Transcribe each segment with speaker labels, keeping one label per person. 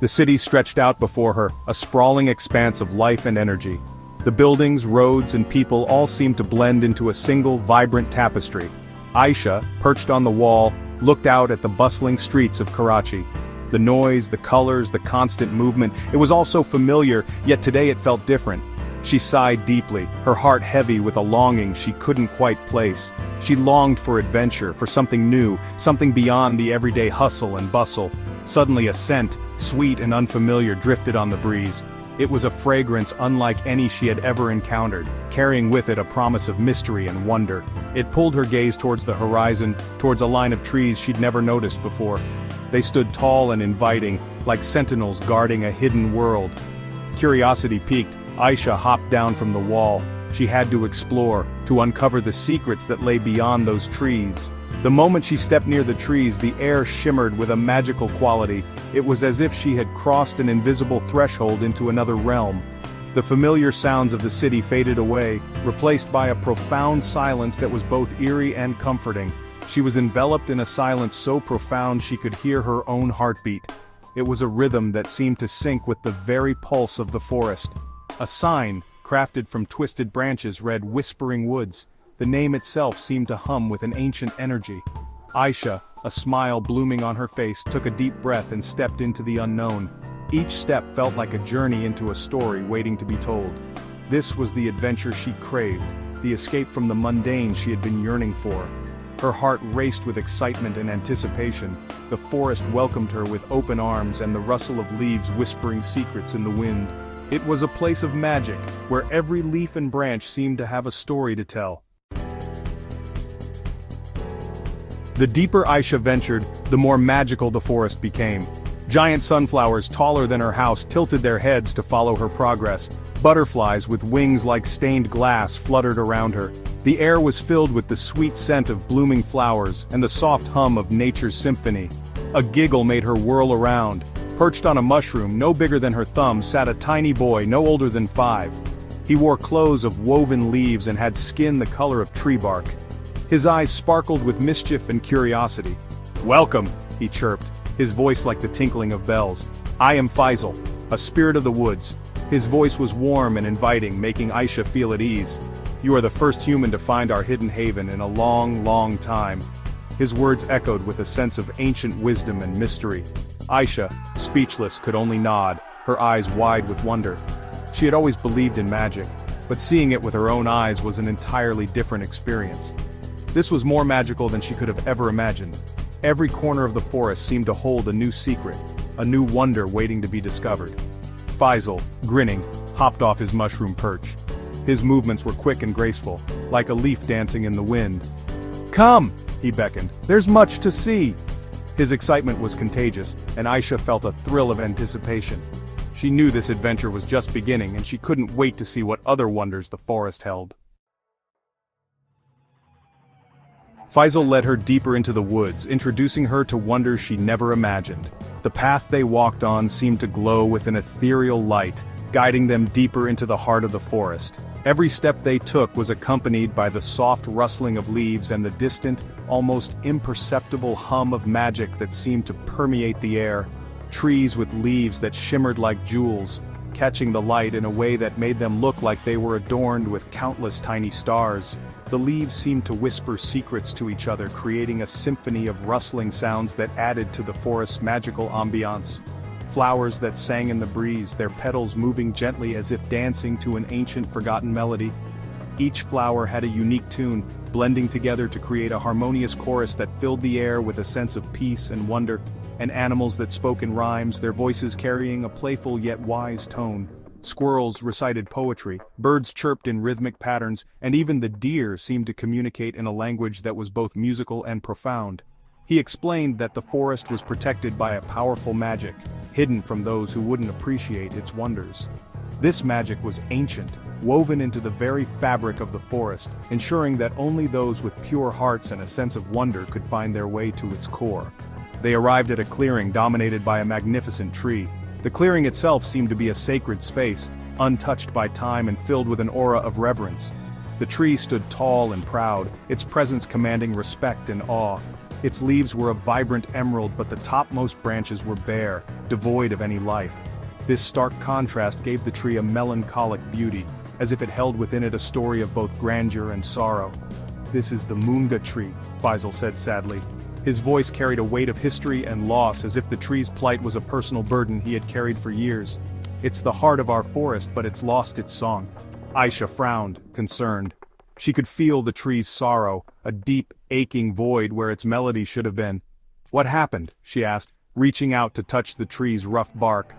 Speaker 1: The city stretched out before her, a sprawling expanse of life and energy. The buildings, roads, and people all seemed to blend into a single, vibrant tapestry. Aisha, perched on the wall, looked out at the bustling streets of Karachi. The noise, the colors, the constant movement, it was all so familiar, yet today it felt different. She sighed deeply, her heart heavy with a longing she couldn't quite place. She longed for adventure, for something new, something beyond the everyday hustle and bustle. Suddenly a scent, sweet and unfamiliar, drifted on the breeze. It was a fragrance unlike any she had ever encountered, carrying with it a promise of mystery and wonder. It pulled her gaze towards the horizon, towards a line of trees she'd never noticed before. They stood tall and inviting, like sentinels guarding a hidden world. Curiosity piqued, Aisha hopped down from the wall. She had to explore, to uncover the secrets that lay beyond those trees. The moment she stepped near the trees, the air shimmered with a magical quality. It was as if she had crossed an invisible threshold into another realm. The familiar sounds of the city faded away, replaced by a profound silence that was both eerie and comforting. She was enveloped in a silence so profound she could hear her own heartbeat. It was a rhythm that seemed to sync with the very pulse of the forest. A sign, crafted from twisted branches, read "Whispering Woods." The name itself seemed to hum with an ancient energy. Aisha, a smile blooming on her face, took a deep breath and stepped into the unknown. Each step felt like a journey into a story waiting to be told. This was the adventure she craved, the escape from the mundane she had been yearning for. Her heart raced with excitement and anticipation. The forest welcomed her with open arms and the rustle of leaves whispering secrets in the wind. It was a place of magic, where every leaf and branch seemed to have a story to tell. The deeper Aisha ventured, the more magical the forest became. Giant sunflowers taller than her house tilted their heads to follow her progress. Butterflies with wings like stained glass fluttered around her. The air was filled with the sweet scent of blooming flowers and the soft hum of nature's symphony. A giggle made her whirl around. Perched on a mushroom no bigger than her thumb sat a tiny boy no older than 5. He wore clothes of woven leaves and had skin the color of tree bark. His eyes sparkled with mischief and curiosity. "Welcome," he chirped, his voice like the tinkling of bells. "I am Faisal, a spirit of the woods." His voice was warm and inviting, making Aisha feel at ease. "You are the first human to find our hidden haven in a long, long time." His words echoed with a sense of ancient wisdom and mystery. Aisha, speechless, could only nod, her eyes wide with wonder. She had always believed in magic, but seeing it with her own eyes was an entirely different experience. This was more magical than she could have ever imagined. Every corner of the forest seemed to hold a new secret, a new wonder waiting to be discovered. Faisal, grinning, hopped off his mushroom perch. His movements were quick and graceful, like a leaf dancing in the wind. "Come," he beckoned, "there's much to see." His excitement was contagious, and Aisha felt a thrill of anticipation. She knew this adventure was just beginning and she couldn't wait to see what other wonders the forest held. Faisal led her deeper into the woods, introducing her to wonders she never imagined. The path they walked on seemed to glow with an ethereal light, guiding them deeper into the heart of the forest. Every step they took was accompanied by the soft rustling of leaves and the distant, almost imperceptible hum of magic that seemed to permeate the air. Trees with leaves that shimmered like jewels, catching the light in a way that made them look like they were adorned with countless tiny stars. The leaves seemed to whisper secrets to each other, creating a symphony of rustling sounds that added to the forest's magical ambiance. Flowers that sang in the breeze, their petals moving gently as if dancing to an ancient forgotten melody. Each flower had a unique tune, blending together to create a harmonious chorus that filled the air with a sense of peace and wonder, and animals that spoke in rhymes, their voices carrying a playful yet wise tone. Squirrels recited poetry, birds chirped in rhythmic patterns, and even the deer seemed to communicate in a language that was both musical and profound. He explained that the forest was protected by a powerful magic, hidden from those who wouldn't appreciate its wonders. This magic was ancient, woven into the very fabric of the forest, ensuring that only those with pure hearts and a sense of wonder could find their way to its core. They arrived at a clearing dominated by a magnificent tree. The clearing itself seemed to be a sacred space, untouched by time and filled with an aura of reverence. The tree stood tall and proud, its presence commanding respect and awe. Its leaves were a vibrant emerald, but the topmost branches were bare, devoid of any life. This stark contrast gave the tree a melancholic beauty, as if it held within it a story of both grandeur and sorrow. "This is the Moonga tree," Faisal said sadly. His voice carried a weight of history and loss, as if the tree's plight was a personal burden he had carried for years. "It's the heart of our forest, but it's lost its song." Aisha frowned, concerned. She could feel the tree's sorrow, a deep, aching void where its melody should have been. "What happened?" she asked, reaching out to touch the tree's rough bark.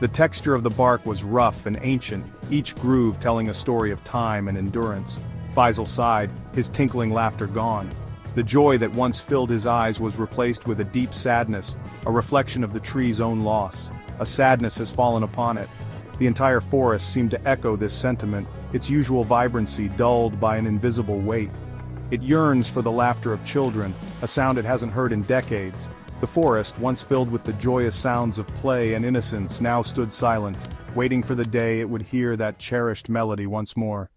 Speaker 1: The texture of the bark was rough and ancient, each groove telling a story of time and endurance. Faisal sighed, his tinkling laughter gone. The joy that once filled his eyes was replaced with a deep sadness, a reflection of the tree's own loss. A sadness has fallen upon it. The entire forest seemed to echo this sentiment, its usual vibrancy dulled by an invisible weight. It yearns for the laughter of children, a sound it hasn't heard in decades. The forest, once filled with the joyous sounds of play and innocence, now stood silent, waiting for the day it would hear that cherished melody once more.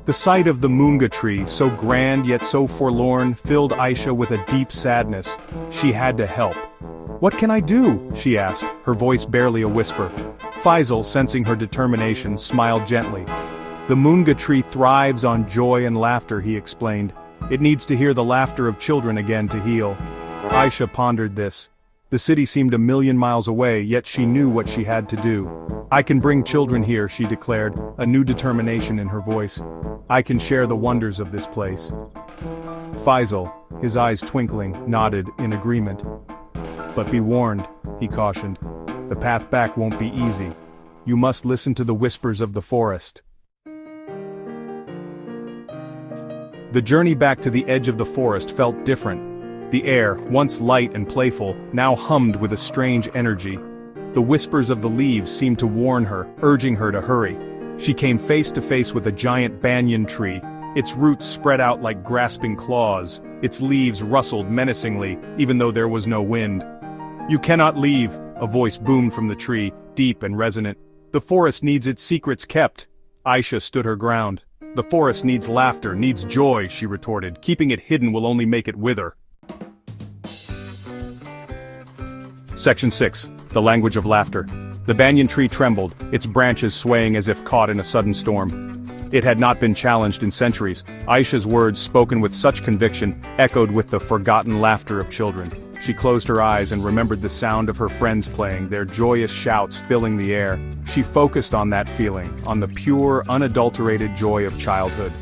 Speaker 1: The sight of the Moonga tree, so grand yet so forlorn, filled Aisha with a deep sadness. She had to help. "What can I do?" she asked, her voice barely a whisper. Faisal, sensing her determination, smiled gently. "The Moonga tree thrives on joy and laughter," he explained. "It needs to hear the laughter of children again to heal." Aisha pondered this. The city seemed a million miles away, yet she knew what she had to do. "I can bring children here," she declared, a new determination in her voice. "I can share the wonders of this place." Faisal, his eyes twinkling, nodded in agreement. "But be warned," he cautioned. "The path back won't be easy. You must listen to the whispers of the forest." The journey back to the edge of the forest felt different. The air, once light and playful, now hummed with a strange energy. The whispers of the leaves seemed to warn her, urging her to hurry. She came face to face with a giant banyan tree. Its roots spread out like grasping claws. Its leaves rustled menacingly, even though there was no wind. "You cannot leave," a voice boomed from the tree, deep and resonant. "The forest needs its secrets kept." Aisha stood her ground. "The forest needs laughter, needs joy," she retorted. "Keeping it hidden will only make it wither." Section 6. The Language of Laughter. The banyan tree trembled, its branches swaying as if caught in a sudden storm. It had not been challenged in centuries. Aisha's words, spoken with such conviction, echoed with the forgotten laughter of children. She closed her eyes and remembered the sound of her friends playing, their joyous shouts filling the air. She focused on that feeling, on the pure, unadulterated joy of childhood.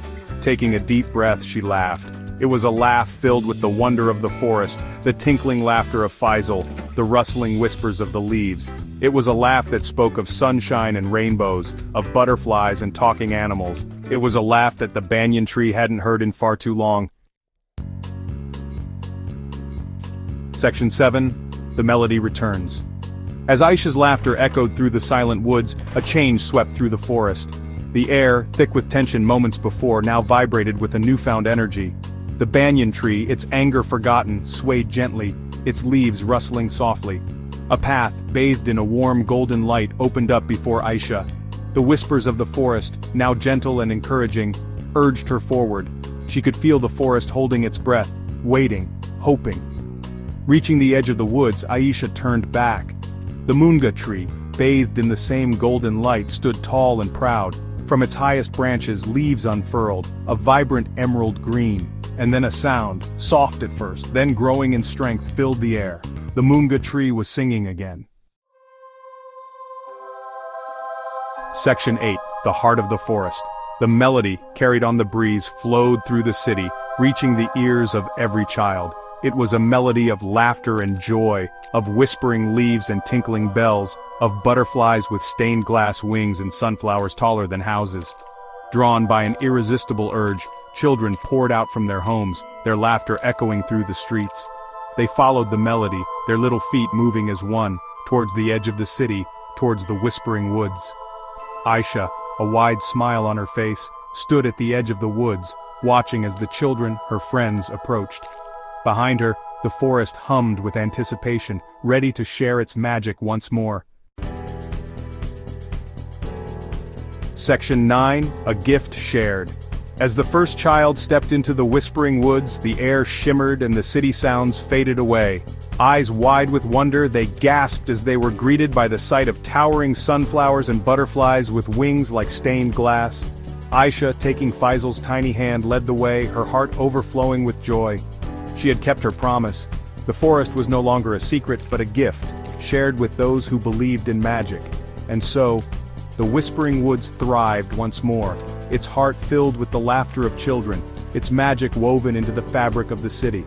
Speaker 1: Taking a deep breath, she laughed. It was a laugh filled with the wonder of the forest, the tinkling laughter of Faisal, the rustling whispers of the leaves. It was a laugh that spoke of sunshine and rainbows, of butterflies and talking animals. It was a laugh that the banyan tree hadn't heard in far too long. Section 7. The Melody Returns. As Aisha's laughter echoed through the silent woods, a change swept through the forest. The air, thick with tension moments before, now vibrated with a newfound energy. The banyan tree, its anger forgotten, swayed gently, its leaves rustling softly. A path, bathed in a warm golden light, opened up before Aisha. The whispers of the forest, now gentle and encouraging, urged her forward. She could feel the forest holding its breath, waiting, hoping. Reaching the edge of the woods, Aisha turned back. The Moonga tree, bathed in the same golden light, stood tall and proud. From its highest branches, leaves unfurled, a vibrant emerald green. And then a sound, soft at first, then growing in strength, filled the air. The Moonga tree was singing again. Section 8. The Heart of the Forest. The melody, carried on the breeze, flowed through the city, reaching the ears of every child. It was a melody of laughter and joy, of whispering leaves and tinkling bells, of butterflies with stained glass wings and sunflowers taller than houses. Drawn by an irresistible urge, children poured out from their homes, their laughter echoing through the streets. They followed the melody, their little feet moving as one, towards the edge of the city, towards the whispering woods. Aisha, a wide smile on her face, stood at the edge of the woods, watching as the children, her friends, approached. Behind her, the forest hummed with anticipation, ready to share its magic once more. Section 9. A Gift Shared. As the first child stepped into the whispering woods, the air shimmered and the city sounds faded away. Eyes wide with wonder, they gasped as they were greeted by the sight of towering sunflowers and butterflies with wings like stained glass. Aisha, taking Faisal's tiny hand, led the way, her heart overflowing with joy. She had kept her promise. The forest was no longer a secret but a gift, shared with those who believed in magic. And so, the Whispering Woods thrived once more, its heart filled with the laughter of children, its magic woven into the fabric of the city.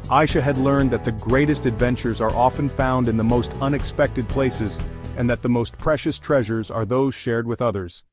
Speaker 1: Aisha had learned that the greatest adventures are often found in the most unexpected places, and that the most precious treasures are those shared with others.